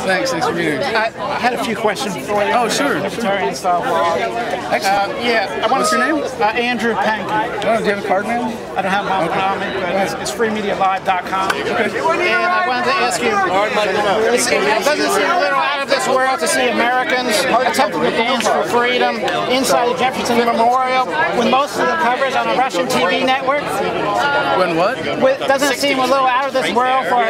Thanks for being here. I had a few questions for you. Oh, sure. Libertarian style blog. Excellent. What's your name? Andrew Pankey. Oh, do you have a card, man? I don't have my on me, but it's freemedialive.com. And I wanted to ask you, it doesn't seem a little out of this world to see Americans attempting to dance for freedom inside the Jefferson Memorial when most of the coverage on a Russian TV network? When what? Doesn't it seem a little out of this world for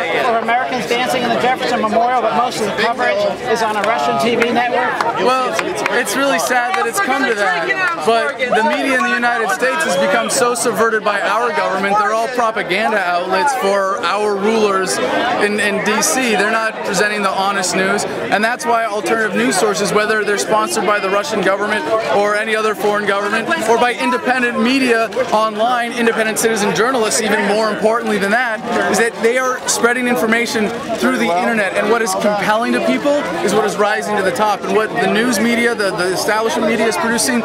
Americans dancing in the Jefferson Memorial, but most of the coverage is on a Russian TV network? Well, it's really sad that it's come to that, but the media in the United States has become so subverted by our government. They're all propaganda outlets for our rulers in D.C. They're not presenting the honest news, and that's why alternative news sources, whether they're sponsored by the Russian government or any other foreign government, or by independent media online, independent citizen journalists, even more importantly than that, is that they are spreading information through the internet, and what is compelling to people is what is rising to the top. And what the news media, the establishment media is producing,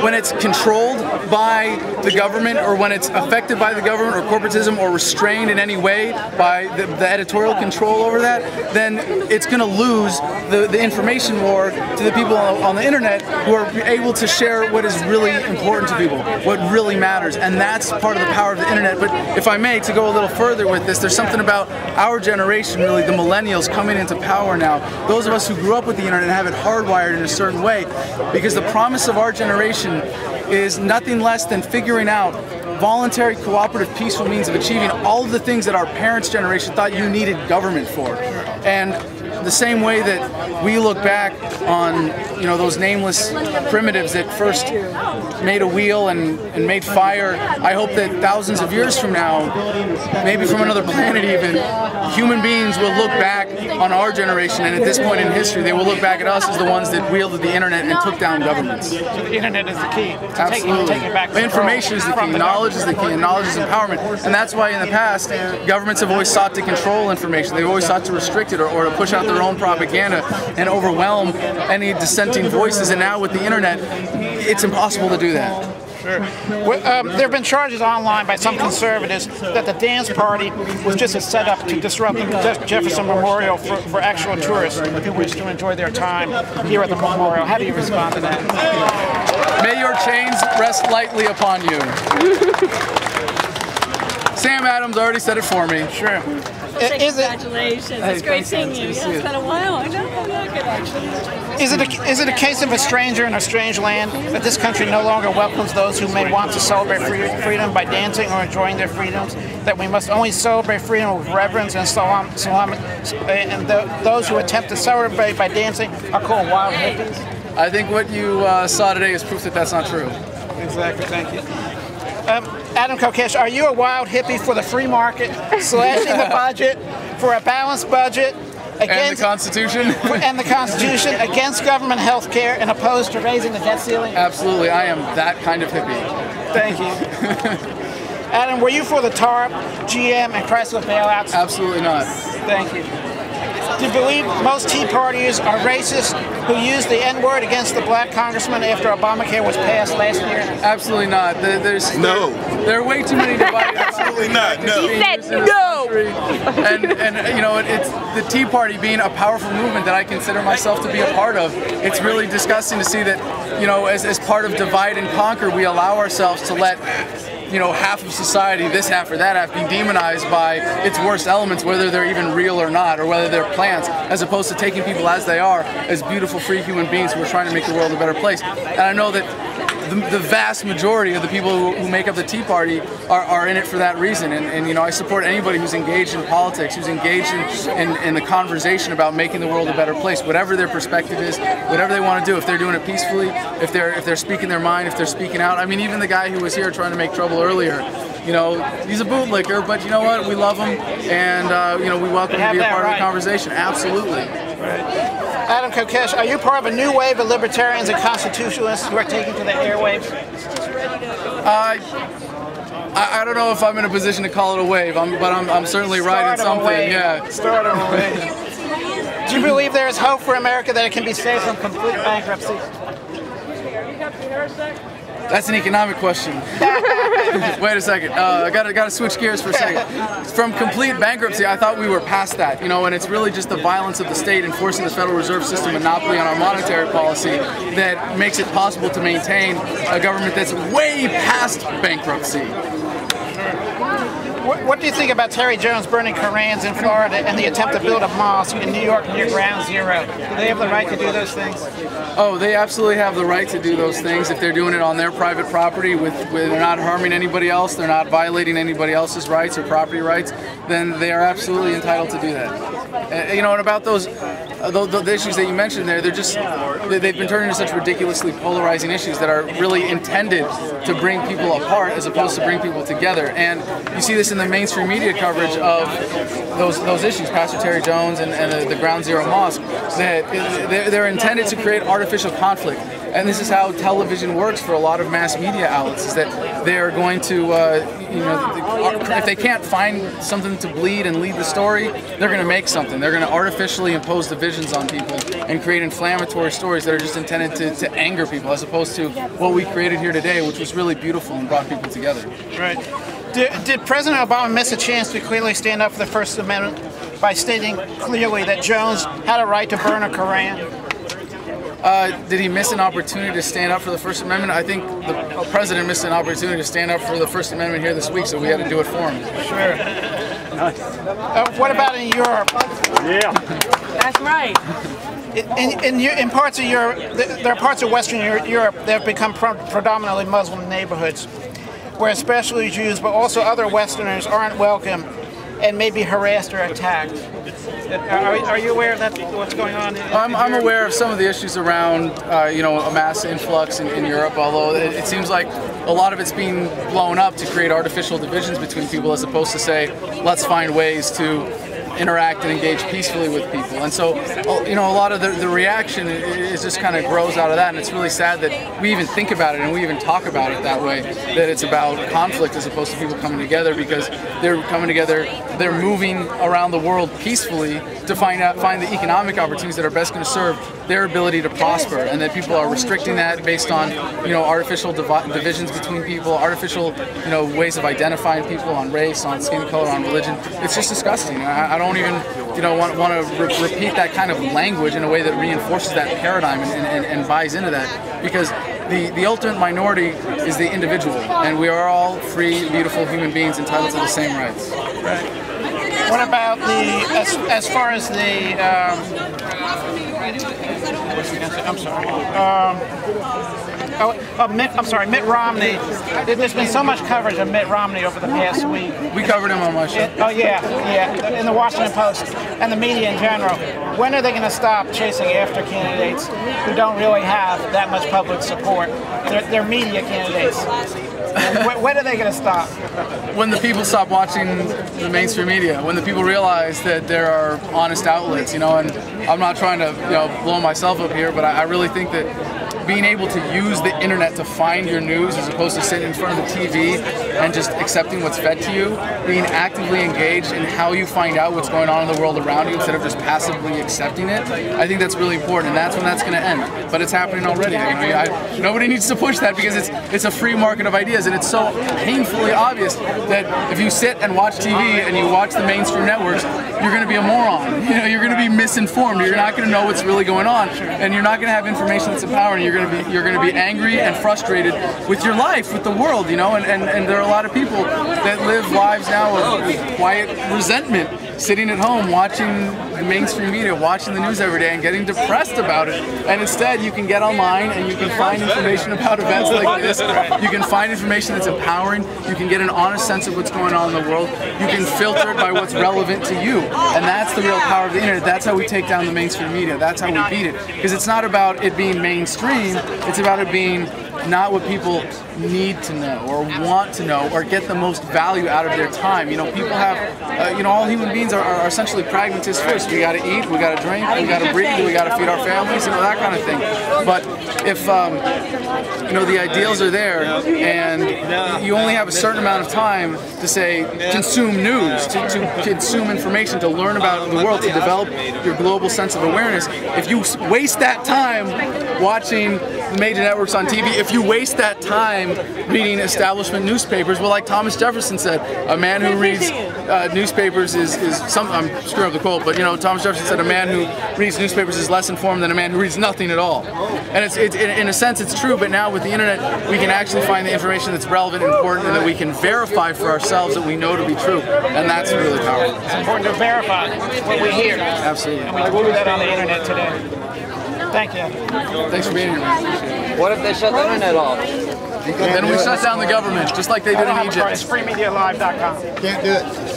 when it's controlled by the government, or when it's affected by the government or corporatism, or restrained in any way by the editorial control over that, then it's going to lose the information war to the people on the internet who are able to share what is really important to people, what really matters. And that's part of the power of the internet. But if I may, to go a little further with this, there's something about our generation, really, the millennials coming into power now, those of us who grew up with the internet and have it hardwired in a certain way, because the promise of our generation is nothing less than figuring out voluntary, cooperative, peaceful means of achieving all of the things that our parents' generation thought you needed government for. And the same way that we look back on, those nameless primitives that first made a wheel and made fire, I hope that thousands of years from now, maybe from another planet even, human beings will look back on our generation, and at this point in history, they will look back at us as the ones that wielded the internet and took down governments. So the internet is the key. Absolutely. Taking back information is the key. Knowledge is the key, and knowledge is empowerment. And that's why in the past, governments have always sought to control information. They've always sought to restrict it or to push out their own propaganda and overwhelm any dissenting voices. And now with the internet, it's impossible to do that. Sure. Well, there have been charges online by some conservatives that the dance party was just a setup to disrupt the Jefferson Memorial for actual tourists who wish to enjoy their time here at the memorial. How do you respond to that? May your chains rest lightly upon you. Sam Adams already said it for me. Sure. Congratulations. It's great seeing you. Yeah, it's been a while. I know. Good, actually. Is it a case of a stranger in a strange land that this country no longer welcomes those who may want to celebrate freedom by dancing or enjoying their freedoms? That we must only celebrate freedom with reverence and and those who attempt to celebrate by dancing are called wild hippies? I think what you saw today is proof that that's not true. Exactly. Thank you. Adam Kokesh, are you a wild hippie for the free market, slashing the budget for a balanced budget, and the Constitution? And the Constitution, against government health care, and opposed to raising the debt ceiling? Absolutely, I am that kind of hippie. Thank you. Adam, were you for the TARP, GM, and Chrysler bailouts? Absolutely not. Thank you. Do you believe most Tea Partiers are racists who used the N-word against the black congressman after Obamacare was passed last year? Absolutely not. There are way too many divided. Absolutely not. No. He said no. And it's the Tea Party being a powerful movement that I consider myself to be a part of. It's really disgusting to see that, as part of divide and conquer, we allow ourselves to let half of society, this half or that half, be demonized by its worst elements, whether they're even real or not, or whether they're plants, as opposed to taking people as they are, as beautiful, free human beings who are trying to make the world a better place. And I know that the vast majority of the people who make up the Tea Party are in it for that reason. And I support anybody who's engaged in politics, who's engaged in the conversation about making the world a better place, whatever their perspective is, whatever they want to do. If they're doing it peacefully, if they're speaking their mind, if they're speaking out. I mean, even the guy who was here trying to make trouble earlier, he's a bootlicker, but you know what? We love him, and we welcome him to be a part of the conversation. Absolutely. Right. Adam Kokesh, are you part of a new wave of libertarians and constitutionalists who are taking to the airwaves? I don't know if I'm in a position to call it a wave, but I'm certainly right in something. Yeah. Start of a wave. Do you believe there is hope for America that it can be saved from complete bankruptcy? That's an economic question. Wait a second. I gotta switch gears for a second. From complete bankruptcy, I thought we were past that, and it's really just the violence of the state enforcing the Federal Reserve System monopoly on our monetary policy that makes it possible to maintain a government that's way past bankruptcy. What do you think about Terry Jones burning Korans in Florida and the attempt to build a mosque in New York near Ground Zero? Do they have the right to do those things? Oh, they absolutely have the right to do those things if they're doing it on their private property, they're not harming anybody else, they're not violating anybody else's rights or property rights, then they are absolutely entitled to do that. And about those the issues that you mentioned there, they've been turned into such ridiculously polarizing issues that are really intended to bring people apart as opposed to bring people together. And you see this in the mainstream media coverage of those issues, Pastor Terry Jones and the Ground Zero Mosque, that they're intended to create artificial conflict. And this is how television works for a lot of mass media outlets, is that they're going to, if they can't find something to bleed and lead the story, they're going to make something. They're going to artificially impose divisions on people and create inflammatory stories that are just intended to anger people, as opposed to what we created here today, which was really beautiful and brought people together. Right. Did President Obama miss a chance to clearly stand up for the First Amendment by stating clearly that Jones had a right to burn a Koran? Did he miss an opportunity to stand up for the First Amendment? I think the president missed an opportunity to stand up for the First Amendment here this week, so we had to do it for him. Sure. What about in Europe? Yeah. That's right. In parts of Europe, there are parts of Western Europe that have become predominantly Muslim neighborhoods, where especially Jews, but also other Westerners, aren't welcome and may be harassed or attacked. Are you aware of that? What's going on? I'm aware of some of the issues around, a mass influx in Europe. Although it seems like a lot of it's being blown up to create artificial divisions between people, as opposed to say, let's find ways to interact and engage peacefully with people. And so, a lot of the reaction is just kind of grows out of that, and it's really sad that we even think about it and we even talk about it that way, that it's about conflict as opposed to people coming together, because they're coming together, they're moving around the world peacefully to find the economic opportunities that are best going to serve their ability to prosper, and that people are restricting that based on artificial divisions between people, artificial ways of identifying people on race, on skin color, on religion. It's just disgusting. I don't even want to repeat that kind of language in a way that reinforces that paradigm and buys into that, because the ultimate minority is the individual, and we are all free, beautiful human beings entitled to the same rights. Right. What about as far as the Mitt Romney. There's been so much coverage of Mitt Romney over the past week. We covered him on my show. In the Washington Post and the media in general. When are they going to stop chasing after candidates who don't really have that much public support? They're media candidates. When are they going to stop? When the people stop watching the mainstream media, when the people realize that there are honest outlets, and I'm not trying to blow myself up here, but I really think that being able to use the internet to find your news as opposed to sitting in front of the TV and just accepting what's fed to you, being actively engaged in how you find out what's going on in the world around you instead of just passively accepting it, I think that's really important, and that's when that's going to end. But it's happening already. Nobody needs to push that, because it's a free market of ideas, and it's so painfully obvious that if you sit and watch TV and you watch the mainstream networks, you're going to be a moron. You're going to be misinformed. You're not going to know what's really going on, and you're not going to have information that's empowering. You're going to be angry and frustrated with your life, with the world, and there are a lot of people that live lives now of quiet resentment, sitting at home watching the mainstream media, watching the news every day and getting depressed about it. And instead you can get online and you can find information about events like this. You can find information that's empowering. You can get an honest sense of what's going on in the world. You can filter it by what's relevant to you. And that's the real power of the internet. That's how we take down the mainstream media. That's how we beat it. Because it's not about it being mainstream, it's about it being not what people need to know or want to know or get the most value out of their time. People have, all human beings are essentially pragmatists first. We got to eat, we got to drink, we got to breathe, we got to feed our families, that kind of thing. But if, the ideals are there and you only have a certain amount of time to say, consume news, to consume information, to learn about the world, to develop your global sense of awareness, if you waste that time watching major networks on TV, if you waste that time reading establishment newspapers, well, like Thomas Jefferson said, a man who reads newspapers is some. I'm screwing up the quote, but you know, Thomas Jefferson said a man who reads newspapers is less informed than a man who reads nothing at all. And it's in a sense it's true, but now with the internet we can actually find the information that's relevant and important, and that we can verify for ourselves that we know to be true, and that's really powerful. It's important to verify what we hear. Absolutely. And we do that on the internet today. Thank you. Thanks for being here, man. What if they shut the internet off? Then we shut down the government, just like they did in Egypt. It's freemedialive.com. Can't do it.